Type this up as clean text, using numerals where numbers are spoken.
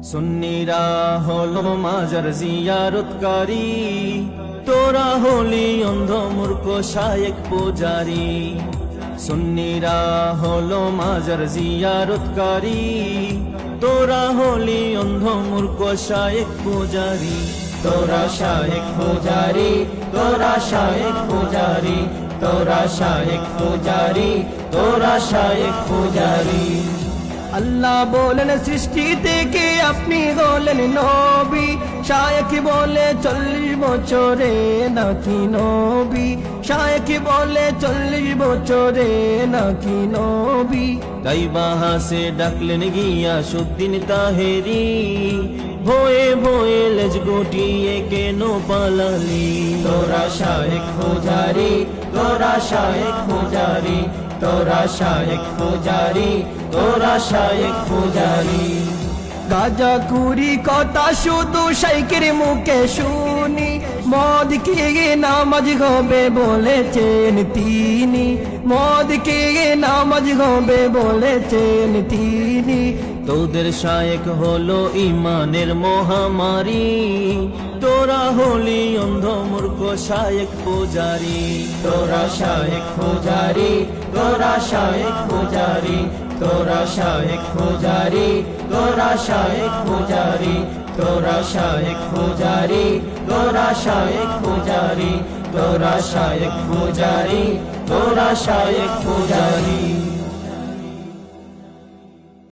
সুন্নিরা হলো মাজার জিয়ারতকারী, তোরা হলি অন্ধ মূর্খ শায়েক পূজারী। সুন্নিরা হলো মাজার জিয়ারতকারী, তোরা হলি অন্ধ মূর্খ শায়েক পূজারী। তোরা শায়েক পূজারী, তোরা শায়েক পূজারী, তোরা শায়েক পূজারী, তোরা শায়েক পূজারী। আল্লাহ বলেন সৃষ্টি থেকে আপনি হলেন নবী, শায়েক বলে 40 বছরে নাকি নবী, শায়েক বলে 40 বছরে নাকি নবী। তাই বাহাসে ডাকলেন গিয়াসউদ্দিন তাহেরি, ভয়ে ভয়ে লেজ গুটিয়ে কেন পালালি। তোরা শায়েক পূজারী, তোরা শায়েক পূজারী, তোরা শায়েক পূজারী, তোরা শায়েক পূজারী। গাজা কুড়ি কথা শুধু শাইকের মুখে শুনি, মদ খেয়ে নামাজ হবে বলেছেন তিনি, মদ খেয়ে নামাজ হবে বলেছেন তিনি। তোদের শায়েক হলো ইমানের মহামারী, তোরা হলি অন্ধ মূর্খ শায়েক পূজারী। তোরা শায়েক পূজারী, তোরা শায়েক পূজারী, তোরা শায়েক পূজারী, তোরা শায়েক পূজারী, তোরা শায়েক পূজারী, তোরা শায়েক পূজারী, তোরা শায়েক পূজারী, তোরা শায়েক পূজারী।